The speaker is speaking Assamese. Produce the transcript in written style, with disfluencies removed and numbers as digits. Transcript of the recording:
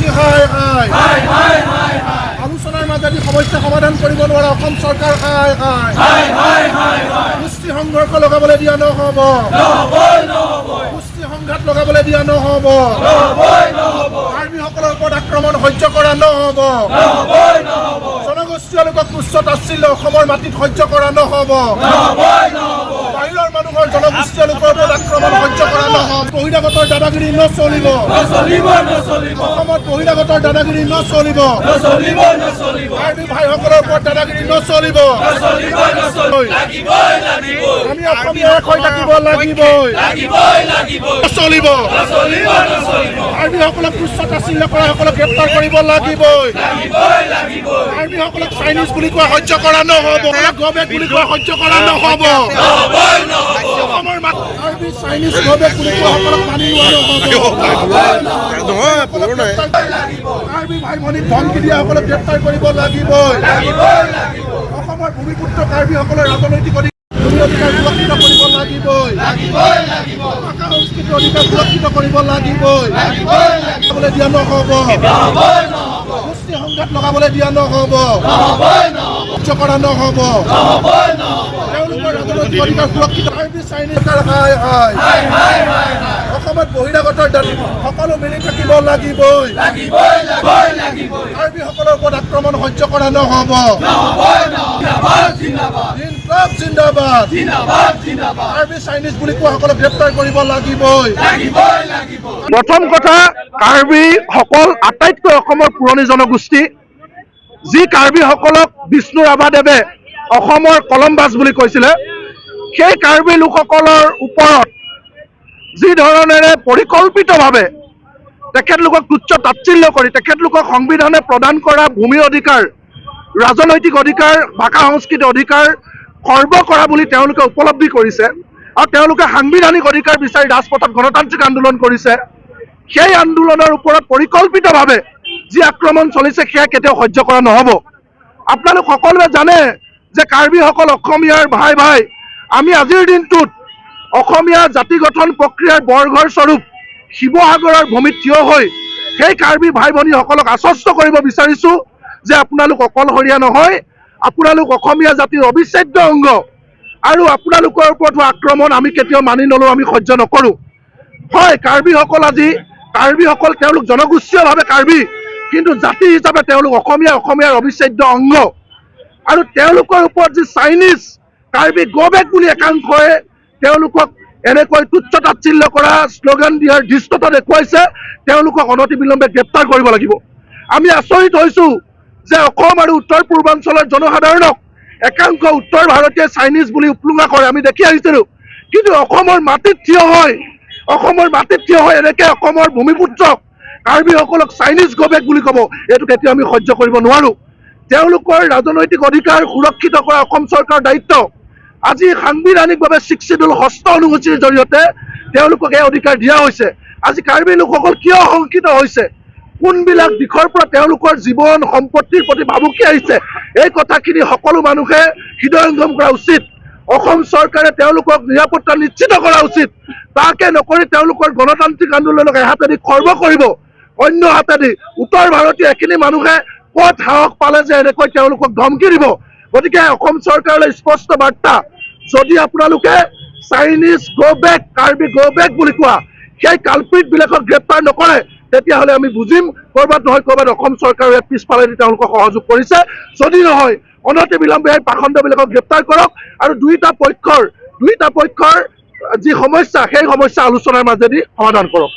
কি হাই হাই আলোচনাৰ মাজেদি সমস্যা সমাধান কৰিব নোৱাৰা অসম চৰকাৰ হাই গোষ্ঠী সংঘৰ্ষ লগাবলৈ দিয়া নহ'ব, গোষ্ঠী সংঘাত লগাবলৈ দিয়া নহ'ব, কাৰ্বিসকলৰ ওপৰত আক্ৰমণ সহ্য কৰা নহ'ব, জনগোষ্ঠীয় লোকক তুচ্ছ তাচ্ছিল্য অসমৰ মাটিত সহ্য কৰা নহ'ব, বাহিৰৰ মানুহৰ জনগোষ্ঠীয় লোকৰ ওপৰত আক্ৰমণ সহ্য কৰা নহ'ব, বহিৰাগতৰ দাদাগিৰি নচলিব, অসমত বহিৰাগতৰ দাদাগিৰি নচলিব, কাৰ্বি ভাইসকলৰ ওপৰত দাদাগিৰি নচলিব, আমি অসমীয়া এক হৈ থাকিব লাগিবই, নচলিব, কাৰ্বিসকলক তুচ্ছ তাচ্ছিল্য কৰাসকলক গ্ৰেপ্তাৰ কৰিব লাগিবই, কাৰ্বিসকলক চাইনিজ বুলি কোৱা সহ্য কৰা নহ'ব, গবেক বুলি কোৱা সহ্য কৰা নহ'ব, অসমৰ কাৰ্বি চাইনিজ গবেক বুলি কোৱা সকলক মানি লোৱা নহ'ব, কাৰ্বি ভাই ভনীক ধমকি দিয়াসকলক গ্ৰেপ্তাৰ কৰিব লাগিবই, অসমৰ ভূমিপুত্ৰ কাৰ্বিসকলৰ ৰাজনৈতিক অধিকাৰ সুৰক্ষিত কৰিব লাগিবই, ভাষা সংস্কৃতিৰ অধিকাৰ সুৰক্ষিত কৰিব লাগিবই, লগাবলৈ দিয়া নহ'ব, গোষ্ঠী সংঘাত লগাবলৈ দিয়া নহ'ব, সহ্য কৰা নহ'ব, তেওঁলোকৰ ৰাজনৈতিক অধিকাৰ সুৰক্ষিত কাৰ্বি চাইনিজ অসমত বহিৰাগতৰ দাবী সকলো মিলি থাকিব লাগিবই, কাৰ্বিসকলৰ ওপৰত আক্ৰমণ সহ্য কৰা নহ'ব, জিন্দাবাদ, কাৰ্বি চাইনিজ বুলি কোৱা সকলক গ্ৰেপ্তাৰ কৰিব লাগিবই। প্ৰথম কথা, কাৰ্বিসকল আটাইতকৈ অসমৰ পুৰণি জনগোষ্ঠী, যি কাৰ্বিসকলক বিষ্ণু ৰাভাদেৱে অসমৰ কলমবাজ বুলি কৈছিলে, সেই কাৰ্বি লোকসকলৰ ওপৰত যি ধৰণেৰে পৰিকল্পিতভাৱে তেখেতলোকক তুচ্ছ তাচ্ছিল্য কৰি তেখেতলোকক সংবিধানে প্ৰদান কৰা ভূমিৰ অধিকাৰ, ৰাজনৈতিক অধিকাৰ, ভাষা সংস্কৃতিৰ অধিকাৰ খৰ্ব কৰা বুলি তেওঁলোকে উপলব্ধি কৰিছে আৰু তেওঁলোকে সাংবিধানিক অধিকাৰ বিচাৰি ৰাজপথত গণতান্ত্ৰিক আন্দোলন কৰিছে। সেই আন্দোলনৰ ওপৰত পৰিকল্পিতভাৱে যি আক্ৰমণ চলিছে সেয়া কেতিয়াও সহ্য কৰা নহ'ব। আপোনালোক সকলোৱে জানে যে কাৰ্বিসকল অসমীয়াৰ ভাই, আমি আজিৰ দিনটোত অসমীয়া জাতি গঠন প্ৰক্ৰিয়াৰ বৰঘৰ স্বৰূপ শিৱসাগৰৰ ভূমিত থিয় হৈ সেই কাৰ্বি ভাই ভনীসকলক আশ্বস্ত কৰিব বিচাৰিছোঁ যে আপোনালোক অকলশৰীয়া নহয়, আপোনালোক অসমীয়া জাতিৰ অবিচ্ছেদ্য অংগ আৰু আপোনালোকৰ ওপৰত হোৱা আক্ৰমণ আমি কেতিয়াও মানি নলওঁ, আমি সহ্য নকৰোঁ। হয়, কাৰ্বিসকল তেওঁলোক জনগোষ্ঠীয়ভাৱে কাৰ্বি, কিন্তু জাতি হিচাপে তেওঁলোক অসমীয়াৰ অবিচ্ছেদ্য অংগ আৰু তেওঁলোকৰ ওপৰত যি চাইনিজ কাৰ্বি গবেক বুলি একাংশই তেওঁলোকক এনেকৈ তুচ্ছ তাচ্ছিল্য কৰা, শ্লোগান দিয়াৰ ধৃষ্টতা দেখুৱাইছে, তেওঁলোকক অনতিবিলম্বে গ্ৰেপ্তাৰ কৰিব লাগিব। আমি আচৰিত হৈছোঁ যে অসম আৰু উত্তৰ পূৰ্বাঞ্চলৰ জনসাধাৰণক একাংশ উত্তৰ ভাৰতীয় চাইনিজ বুলি উপলুঙা কৰে, আমি দেখি আহিছিলোঁ, কিন্তু অসমৰ মাটিত থিয় হৈ এনেকৈ অসমৰ ভূমিপুত্ৰক কাৰ্বিসকলক চাইনিজ গবেক বুলি ক'ব, এইটো কেতিয়াও আমি সহ্য কৰিব নোৱাৰোঁ। তেওঁলোকৰ ৰাজনৈতিক অধিকাৰ সুৰক্ষিত কৰা অসম চৰকাৰৰ দায়িত্ব। আজি সাংবিধানিকভাৱে স্বীকৃত ষষ্ঠ অনুসূচীৰ জৰিয়তে তেওঁলোকক এই অধিকাৰ দিয়া হৈছে। আজি কাৰ্বি লোকসকল কিয় শংকিত হৈছে, কোনবিলাক দিশৰ পৰা তেওঁলোকৰ জীৱন সম্পত্তিৰ প্ৰতি ভাবুকি আহিছে, এই কথাখিনি সকলো মানুহে হৃদয়ংগম কৰা উচিত। অসম চৰকাৰে তেওঁলোকক নিৰাপত্তা নিশ্চিত কৰা উচিত। তাকে নকৰি তেওঁলোকৰ গণতান্ত্ৰিক আন্দোলনক এহাতেদি খৰ্ব কৰিব, অন্য হাতেদি উত্তৰ ভাৰতীয় এখিনি মানুহে ক'ত সাহস পালে যে এনেকৈ তেওঁলোকক ধমকি দিব। গতিকে অসম চৰকাৰলৈ স্পষ্ট বাৰ্তা, যদি আপোনালোকে চাইনিজ গবেক, কাৰ্বি গবেক বুলি কোৱা সেই কালপ্ৰিটবিলাকক গ্ৰেপ্তাৰ নকৰে, তেতিয়াহ'লে আমি বুজিম ক'ৰবাত নহয় ক'ৰবাত অসম চৰকাৰে পিছফালেদি তেওঁলোকক সহযোগ কৰিছে। যদি নহয়, অনতিবিলম্বে এই পাখণ্ডবিলাকক গ্ৰেপ্তাৰ কৰক আৰু দুয়োটা পক্ষৰ যি সমস্যা সেই সমস্যা আলোচনাৰ মাজেদি সমাধান কৰক।